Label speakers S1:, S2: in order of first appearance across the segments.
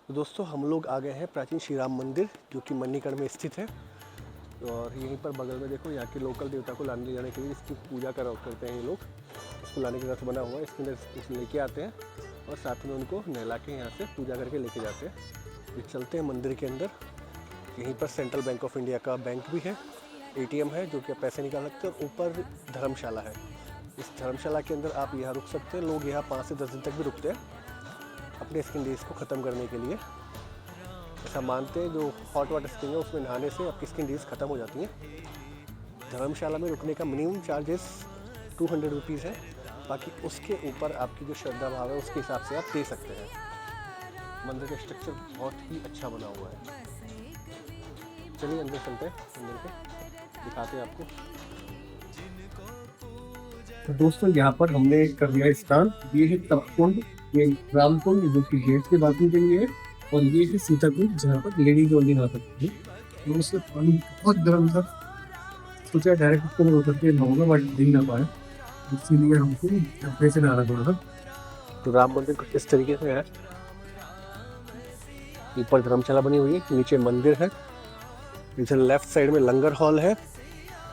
S1: तो दोस्तों हम लोग आ गए हैं प्राचीन श्री राम मंदिर जो कि मणिकर्ण में स्थित है। और यहीं पर बगल में देखो यहाँ के लोकल देवता को लाने ले जाने के लिए इसकी पूजा करते हैं ये लोग। इसको लाने के रथ बना हुआ है, इसके अंदर लेके आते हैं और साथ में उनको नहला के यहाँ से पूजा करके लेके जाते हैं। फिर चलते हैं मंदिर के अंदर। यहीं पर सेंट्रल बैंक ऑफ इंडिया का बैंक भी है, ATM है जो कि आप पैसे निकाल सकते हैं। और ऊपर धर्मशाला है। इस धर्मशाला के अंदर आप यहाँ रुक सकते हैं। लोग यहाँ 5 से 10 दिन तक भी रुकते हैं अपने स्किन डिजीज़ को ख़त्म करने के लिए। ऐसा मानते हैं जो हॉट वाटर स्प्रिंग है उसमें नहाने से आपकी स्किन डिजीज़ ख़त्म हो जाती है। धर्मशाला में रुकने का मिनिमम चार्जेस 200 रुपीज़ है। बाकी उसके ऊपर आपकी जो श्रद्धा भाव है उसके हिसाब से आप दे सकते हैं। मंदिर का स्ट्रक्चर बहुत ही अच्छा बना हुआ है। चलिए अंदर चलते हैं, मंदिर के दिखाते हैं आपको।
S2: तो दोस्तों यहाँ पर हमने कर दिया स्नान। ये है तपकुंड, ये रामकुंड जो कि गेट के बाथरूम के लिए है, और ये है सीताकुंड जहाँ पर लेडीज ओनली नहा सकती है। तो उससे पानी बहुत गर्म था, सोचा डायरेक्ट उसको मैं उतर के नहाऊंगा बट नहीं ना पाया, इसीलिए हमको डब्बे से नहाना पड़ा था।
S1: तो राम मंदिर कुछ इस तरीके से है। ऊपर धर्मशाला बनी हुई है, नीचे मंदिर है। इधर लेफ्ट साइड में लंगर हॉल है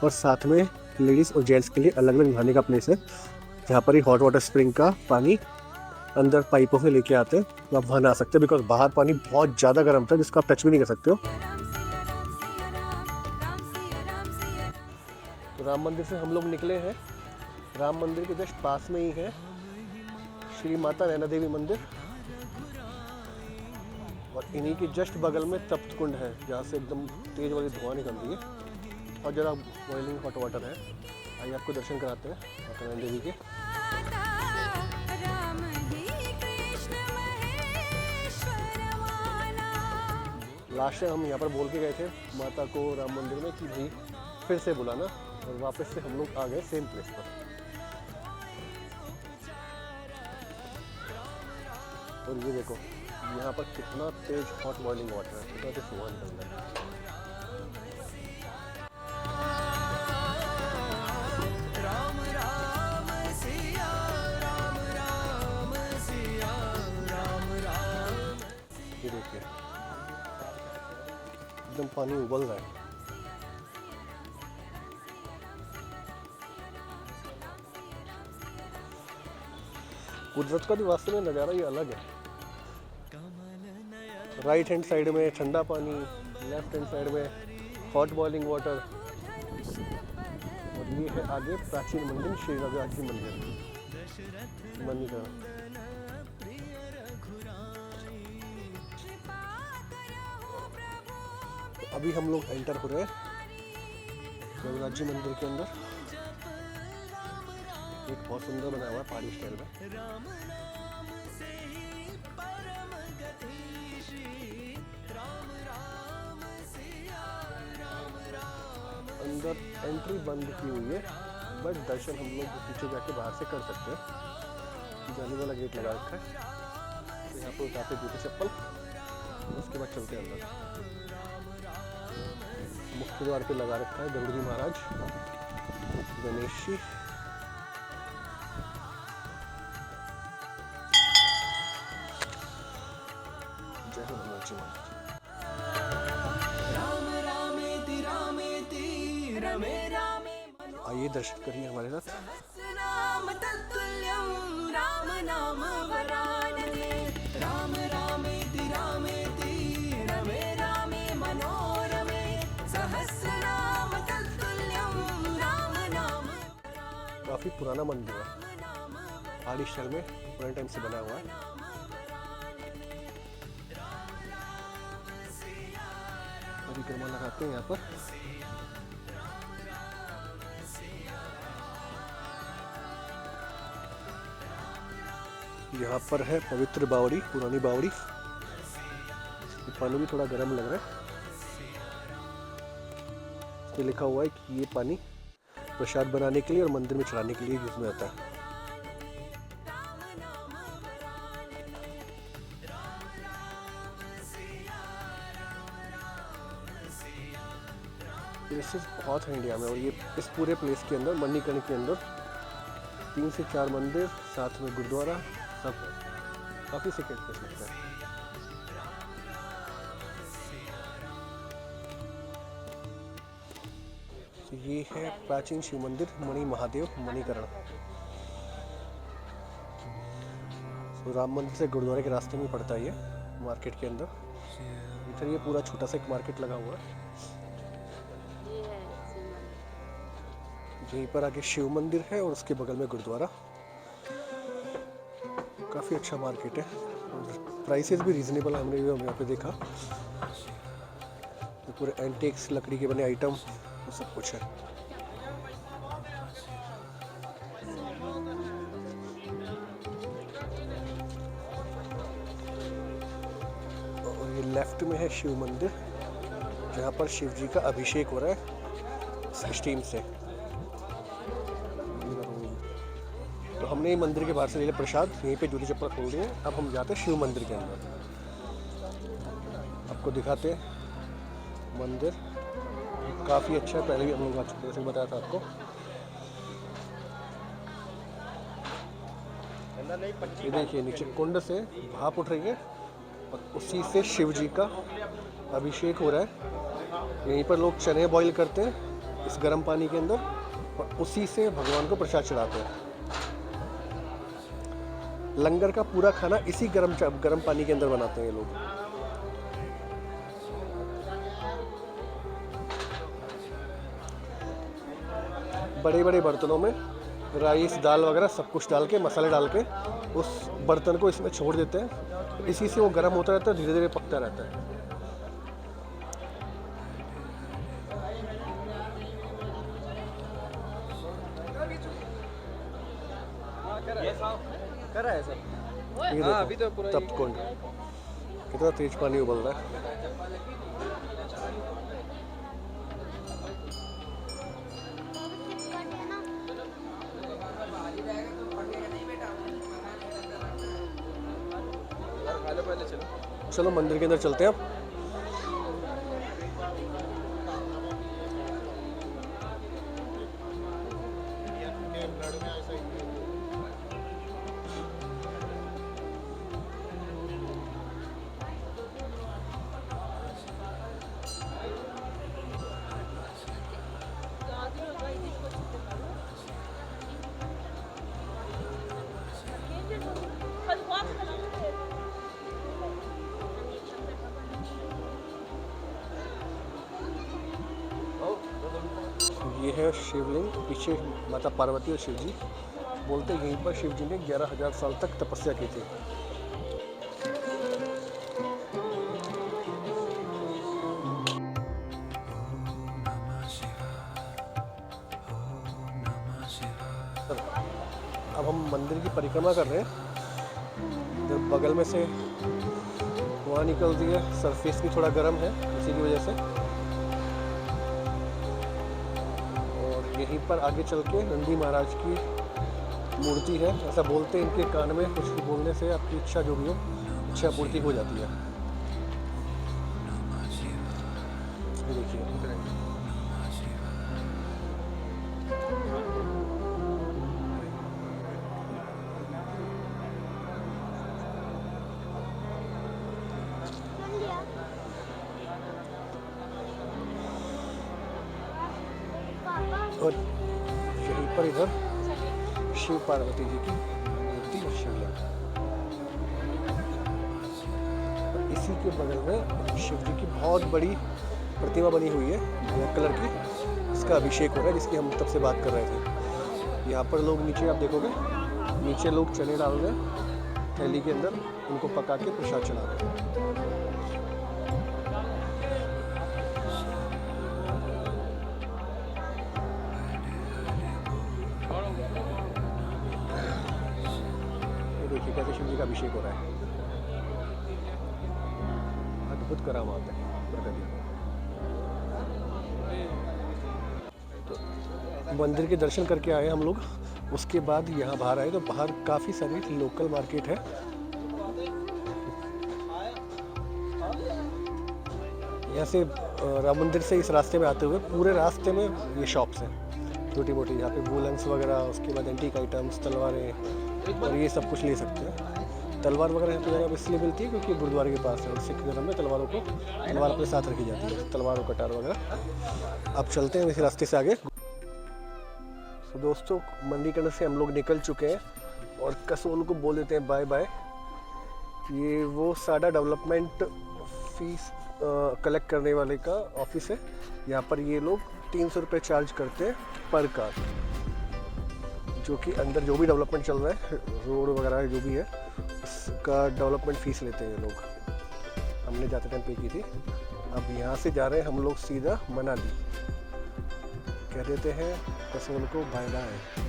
S1: और साथ में लेडीज़ और जेंट्स के लिए अलग अलग नहाने का प्लेस है। जहाँ पर ही हॉट वाटर स्प्रिंग का पानी अंदर पाइपों से लेके आते हैं तो आप वहाँ नहा सकते हैं। बिकॉज बाहर पानी बहुत ज़्यादा गर्म था जिसको आप टच भी नहीं कर सकते हो। तो राम मंदिर से हम लोग निकले हैं। राम मंदिर के जस्ट पास में ही है श्री माता नैना देवी मंदिर, और इन्हीं के जस्ट बगल में तप्त कुंड है जहाँ से एकदम तेज वाली धुआं निकल रही है और जरा बॉइलिंग हॉट वाटर है। आइए आपको दर्शन कराते हैं माता नैना देवी के। लास्ट टाइम हम यहाँ पर बोल के गए थे माता को राम मंदिर में कि भाई फिर से बुलाना, और वापस से हम लोग आ गए सेम प्लेस पर। और ये देखो यहाँ पर कितना तेज हॉट बॉइलिंग वाटर है, कितना तेज धुआं निकल रहा है। ये देखिए एकदम पानी उबल रहा है। कुदरत का भी वास्तव में नज़ारा ये अलग है। राइट हैंड साइड में ठंडा पानी, लेफ्ट हैंड साइड में हॉट बॉइलिंग वाटर, और ये है आगे प्राचीन मंदिर श्री रघुनाथ जी मंदिर मणिकर्ण। तो अभी हम लोग एंटर हो रहे हैं रघुनाथ जी मंदिर के अंदर। एक बहुत सुंदर बना हुआ है पहाड़ी स्टाइल में। अंदर एंट्री बंद की हुई है बट दर्शन हम लोग पीछे जाके बाहर से कर सकते हैं। जाने वाला गेट लगा रखा है, तो यहाँ पर उतारते जूते चप्पल, उसके बाद चलते हैं अंदर। मुख्य द्वार पे लगा रखा है गंगरी महाराज, गणेश जी, जय हो हनुमान जी महाराज। आइए दर्शन करिए हमारे साथ। काफी पुराना मंदिर है, पहाड़ी स्टाइल में पुराने टाइम से बना हुआ है। परिक्रमा लगाते हैं यहाँ पर। यहाँ पर है पवित्र बावड़ी, पुरानी बावड़ी। पानी भी थोड़ा गर्म लग रहा है। ये लिखा हुआ है कि ये पानी प्रसाद बनाने के लिए और मंदिर में चढ़ाने के लिए यूज में आता है। प्लेसेस बहुत है इंडिया में, और ये इस पूरे प्लेस के अंदर मणिकर्ण के अंदर 3 से 4 मंदिर, साथ में गुरुद्वारा, सब काफ़ी सीक्रेट प्लेस लगता है। तो ये है प्राचीन शिव मंदिर मणि महादेव मणिकरण। तो राम मंदिर से गुरुद्वारे के रास्ते में पड़ता है ये, मार्केट के अंदर। इधर ये पूरा छोटा सा एक मार्केट लगा हुआ है। यहीं पर आगे शिव मंदिर है और उसके बगल में गुरुद्वारा। काफ़ी अच्छा मार्केट है और प्राइसेस भी रीजनेबल है। हमने यहाँ पे देखा तो पूरे एंटीक्स लकड़ी के बने आइटम वो सब कुछ है। और ये लेफ्ट में है शिव मंदिर, जहाँ पर शिव जी का अभिषेक हो रहा है स्टीम से। तो हमने ये मंदिर के बाहर से ले लिया प्रसाद, यहीं पे जूते चप्पल खोल दिए। अब हम जाते हैं शिव मंदिर के अंदर, आपको दिखाते हैं मंदिर। काफ़ी अच्छा है, पहले भी हम लोग आ चुके हैं, जैसे बताया था आपको। ये देखिए नीचे कुंड से भाप उठ रही है और उसी से शिव जी का अभिषेक हो रहा है। यहीं पर लोग चने बॉईल करते हैं इस गर्म पानी के अंदर और उसी से भगवान को प्रसाद चढ़ाते हैं। लंगर का पूरा खाना इसी गर्म पानी के अंदर बनाते हैं ये लोग। बड़े बड़े बर्तनों में राइस दाल वगैरह सब कुछ डाल के, मसाले डाल के उस बर्तन को इसमें छोड़ देते हैं। इसी से वो गर्म होता रहता है, धीरे धीरे पकता रहता है।
S3: करा है सर।
S1: ये
S3: हाँ, अभी तो
S1: देखो
S3: पूरा
S1: तप्त कुंड, कितना तेज पानी उबल रहा है।
S3: पहले चलो।
S1: चलो मंदिर के अंदर चलते हैं अब। ये है शिवलिंग, पीछे माता पार्वती और शिव जी। बोलते हैं यहीं पर शिव जी ने 11,000 साल तक तपस्या की थी। अब हम मंदिर की परिक्रमा कर रहे हैं। इधर बगल में से धुआं निकल रही है, सरफेस भी थोड़ा गर्म है इसी की वजह से। यहीं पर आगे चल के नंदी महाराज की मूर्ति है। ऐसा बोलते हैं इनके कान में कुछ बोलने से आपकी इच्छा जो भी हो, इच्छा पूर्ति हो जाती है। ये देखिए और यहीं पर इधर शिव पार्वती जी की मूर्ति और शिवलिंग। इसी के बगल में शिव जी की बहुत बड़ी प्रतिमा बनी हुई है ब्लैक कलर की, इसका अभिषेक हो रहा है, जिसकी हम तब से बात कर रहे थे। यहाँ पर लोग नीचे आप देखोगे, नीचे लोग चने डाल रहे हैं थैली के अंदर, उनको पका के प्रसाद चढ़ा रहे हैं। देखिए कैसे शिव जी का अभिषेक हो रहा है। अद्भुत करामात है प्रकृति। तो मंदिर के दर्शन करके आए हम लोग, उसके बाद यहाँ बाहर आए तो बाहर काफ़ी सारी लोकल मार्केट है। यहाँ से राम मंदिर से इस रास्ते में आते हुए पूरे रास्ते में ये शॉप्स हैं छोटी मोटी, यहाँ पे वूलन्स वगैरह, उसके बाद एंटीक आइटम्स, तलवारें और ये सब कुछ ले सकते हैं। तलवार वगैरह यहाँ पे जगह इसलिए मिलती है क्योंकि गुरुद्वारे के पास है और सिख धर्म में तलवार अपने साथ रखी जाती है, तलवार और कटार वगैरह। अब चलते हैं इसी रास्ते से आगे। तो दोस्तों मणिकर्ण से हम लोग निकल चुके हैं और कसोल को बोल देते हैं बाय बाय। ये वो साडा डेवलपमेंट फीस कलेक्ट करने वाले का ऑफिस है। यहाँ पर ये लोग 300 रुपये चार्ज करते हैं पर कार, जो कि अंदर जो भी डेवलपमेंट चल रहा है, रोड वगैरह जो भी है, उसका डेवलपमेंट फ़ीस लेते हैं ये लोग। हमने जाते टाइम पे की थी। अब यहाँ से जा रहे हैं हम लोग सीधा मनाली, कह देते हैं कसोल को बाय बाय।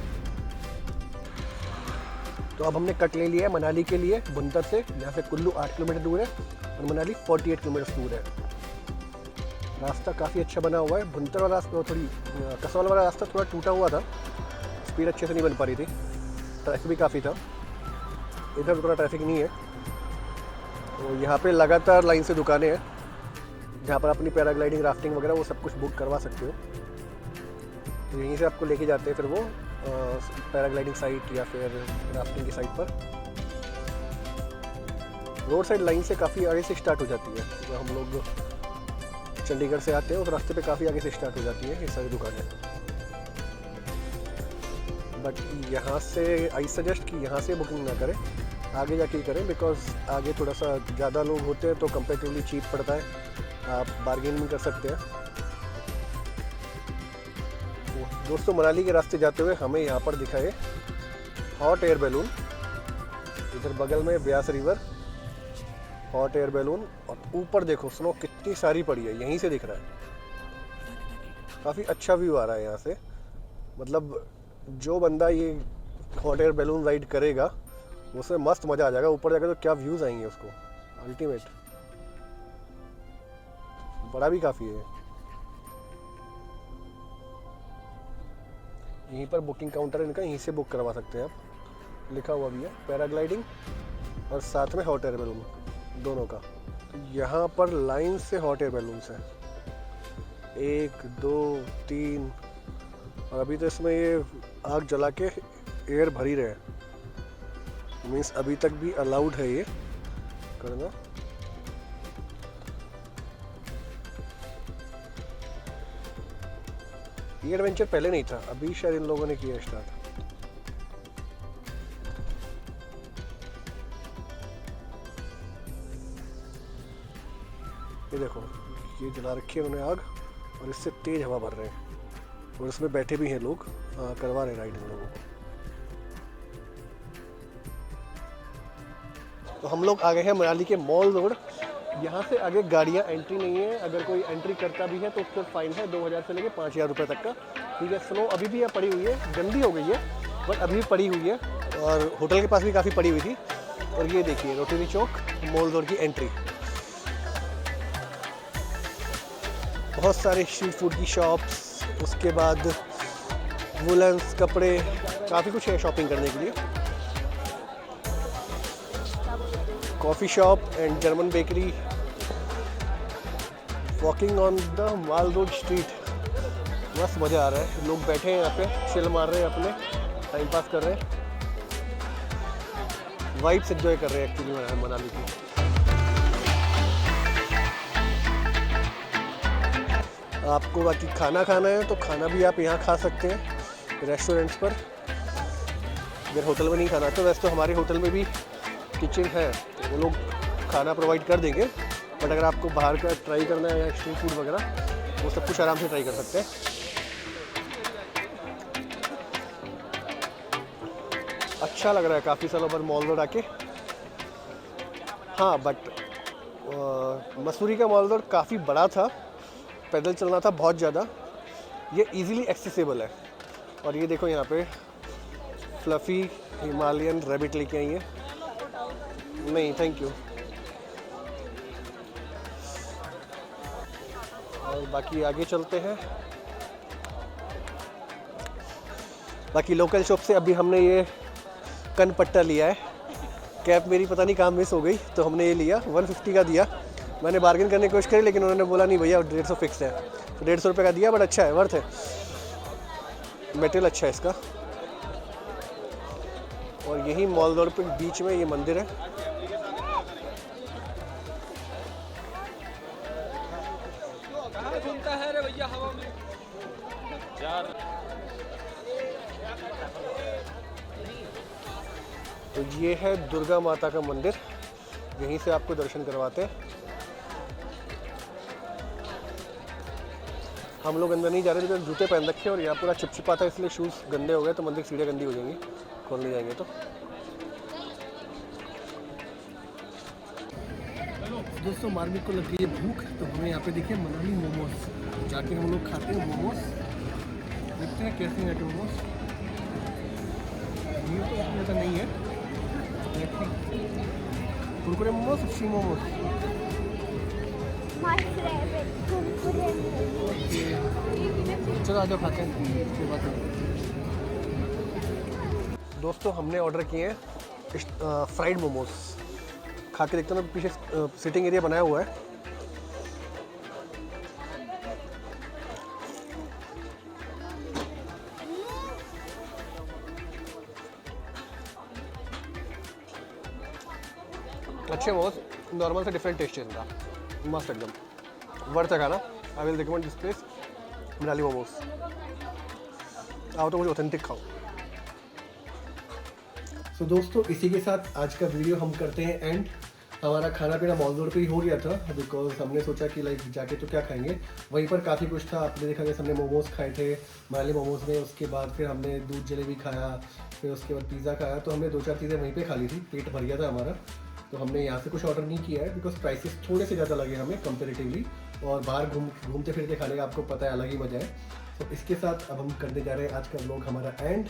S1: तो अब हमने कट ले लिया है मनाली के लिए बुनतर से। यहाँ से कुल्लू 8 किलोमीटर दूर है और मनाली 48 किलोमीटर दूर है। रास्ता काफ़ी अच्छा बना हुआ है। बुनतर वाला रास्ता थोड़ी, कसौल वाला रास्ता थोड़ा टूटा हुआ था, स्पीड अच्छे से नहीं बन पा रही थी, ट्रैफिक भी काफ़ी था। इधर थोड़ा ट्रैफिक नहीं है। तो यहाँ पे लगातार लाइन से दुकानें हैं जहाँ पर अपनी पैराग्लाइडिंग, राफ्टिंग वगैरह वो सब कुछ बुक करवा सकते हो। तो यहीं से आपको लेके जाते हैं फिर वो पैराग्लाइडिंग साइट या फिर राफ्टिंग की साइट पर। रोड साइड लाइन से काफ़ी आगे से स्टार्ट हो जाती है। जो हम लोग चंडीगढ़ से आते हैं उस रास्ते पे काफ़ी आगे से स्टार्ट हो जाती है ये सारी दुकानें। बट यहाँ से आई सजेस्ट कि यहाँ से बुकिंग ना करें, आगे जाके ही करें, बिकॉज आगे थोड़ा सा ज़्यादा लोग होते हैं तो कंपेरेटिवली चीप पड़ता है, आप बार्गेन भी कर सकते हैं। दोस्तों मनाली के रास्ते जाते हुए हमें यहाँ पर दिखाए हॉट एयर बैलून। इधर बगल में Beas river, hot air balloon, और ऊपर देखो स्नो कितनी सारी पड़ी है, यहीं से दिख रहा है। काफ़ी अच्छा व्यू आ रहा है यहाँ से। मतलब जो बंदा ये हॉट एयर बैलून राइड करेगा उसमें मस्त मज़ा आ जाएगा। ऊपर जाकर तो क्या व्यूज़ आएंगे उसको, अल्टीमेट। बड़ा भी काफ़ी है। यहीं पर बुकिंग काउंटर है इनका, यहीं से बुक करवा सकते हैं आप। लिखा हुआ भी है पैराग्लाइडिंग और साथ में हॉट एयर बैलून दोनों का। यहाँ पर लाइन से हॉट एयर बैलून्स हैं, 1 2 3, और अभी तो इसमें ये आग जला के एयर भर ही रहे हैं। मीन्स अभी तक भी अलाउड है ये करना। ये एडवेंचर पहले नहीं था, अभी शायद इन लोगों ने किया स्टार्ट। ये देखो ये जला रखी है उन्होंने आग और इससे तेज हवा भर रहे हैं और उसमें बैठे भी हैं लोग, करवा रहे राइड इन लोगों को। तो हम लोग आ गए हैं मनाली के मॉल रोड। यहाँ से आगे गाड़ियाँ एंट्री नहीं है, अगर कोई एंट्री करता भी है तो उसका फाइन है 2000 से लेके 5000 रुपये तक का। ठीक है, स्नो अभी भी यहाँ पड़ी हुई है, गंदी हो गई है बट अभी भी पड़ी हुई है, और होटल के पास भी काफ़ी पड़ी हुई थी। और ये देखिए रोटरी चौक मॉल रोड की एंट्री, बहुत सारे स्ट्रीट फूड की शॉप्स, उसके बाद वुलन्स, कपड़े, काफ़ी कुछ है शॉपिंग करने के लिए। Coffee shop and German bakery. Walking on the mall road street, मस्त मज़ा आ रहा है। लोग बैठे हैं यहाँ पे, चिल मार रहे हैं, अपने टाइम पास कर रहे हैं, वाइब्स एंजॉय कर रहे हैं एक्चुअली मनाली की। आपको बाकी खाना खाना है तो खाना भी आप यहाँ खा सकते हैं रेस्टोरेंट्स पर। अगर होटल में नहीं खाना तो वैसे तो हमारे होटल में भी किचन है, तो वो लोग खाना प्रोवाइड कर देंगे। बट अगर आपको बाहर का ट्राई करना है या स्ट्रीट फूड वगैरह, वो सब कुछ आराम से ट्राई कर सकते हैं। अच्छा लग रहा है काफ़ी सालों बाद मॉल रोड आके। हाँ बट मसूरी का मॉल रोड काफ़ी बड़ा था, पैदल चलना था बहुत ज़्यादा। ये इजीली एक्सेसिबल है। और ये देखो यहाँ पे फ्लफ़ी हिमालयन रैबिट लेके आई है। नहीं थैंक यू। और बाकी आगे चलते हैं। बाकी लोकल शॉप से अभी हमने ये कनपट्टा लिया है। कैप मेरी पता नहीं कहाँ मिस हो गई, तो हमने ये लिया, 150 का दिया। मैंने बार्गेन करने की कोशिश करी लेकिन उन्होंने बोला नहीं भैया 150 फिक्स है, तो 150 रुपये का दिया। बट अच्छा है, वर्थ है, मटेरियल अच्छा है इसका। और यही मॉल रोड पे बीच में ये मंदिर है।
S3: कहाँ घूमता है रे भैया हवा में यार।
S1: तो ये है दुर्गा माता का मंदिर, यहीं से आपको दर्शन करवाते हैं। हम लोग अंदर नहीं जा रहे क्योंकि जूते पहन रखे और यहाँ पूरा चिपचिपा था, इसलिए शूज़ गंदे हो गए तो मंदिर की सीढ़ियाँ गंदी हो जाएंगी खोलने जाएंगे तो। दोस्तों मार्मिक को लग गई है भूख, तो हमें यहाँ पे देखिए मनाली मोमोज, जाके हम लोग खाते हैं मोमोज, देखते हैं कैसे हैं मोमोज। ये तो ऐसा नहीं है, कुरकुरे मोमोज, सी मोमोज। चलो आ जाओ खाते हैं इसके बाद। दोस्तों हमने ऑर्डर किए हैं फ्राइड मोमोज, खा के देखते हैं ना। पीछे सिटिंग एरिया बनाया हुआ है। अच्छे मोमोज, नॉर्मल से डिफरेंट टेस्ट है इनका, मस्त एकदम वर्थ है खाना। I will recommend this place Manali momos. आओ तो मुझे ऑथेंटिक खाओ। तो दोस्तों इसी के साथ आज का वीडियो हम करते हैं एंड। हमारा खाना पीना मॉल रोड पे ही हो गया था, बिकॉज हमने सोचा कि लाइक जाके तो क्या खाएंगे, वहीं पर काफ़ी कुछ था। आपने देखा कि हमने मोमोज़ खाए थे मनाली मोमोज़ में, उसके बाद फिर हमने दूध जलेबी खाया, फिर उसके बाद पिज़्ज़ा खाया। तो हमने 2-4 चीज़ें वहीं पे खा ली थी, पेट भर गया था हमारा। तो हमने यहाँ से कुछ ऑर्डर नहीं किया है बिकॉज प्राइसेस थोड़े से ज़्यादा लगे हमें कंपेरेटिवली, और बाहर घूमते फिरते खाने का आपको पता है अलग ही मज़ा है। तो इसके साथ अब हम करने जा रहे हैं आज का व्लॉग हमारा एंड।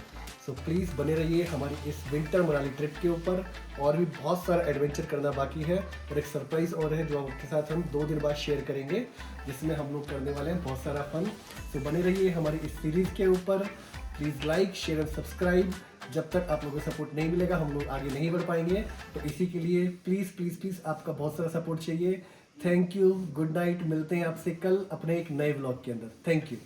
S1: सो प्लीज़ बने रहिए हमारी इस विंटर मनाली ट्रिप के ऊपर, और भी बहुत सारा एडवेंचर करना बाकी है, और एक सरप्राइज़ और है जो आपके साथ हम 2 दिन बाद शेयर करेंगे, जिसमें हम लोग करने वाले हैं बहुत सारा फन। तो बने रहिए हमारी इस सीरीज़ के ऊपर। Please like share and subscribe. जब तक आप लोगों का सपोर्ट नहीं मिलेगा हम लोग आगे नहीं बढ़ पाएंगे। तो इसी के लिए प्लीज़ प्लीज़ प्लीज़ आपका बहुत सारा सपोर्ट चाहिए। Thank you, good night. मिलते हैं आपसे कल अपने एक नए व्लॉग के अंदर। Thank you.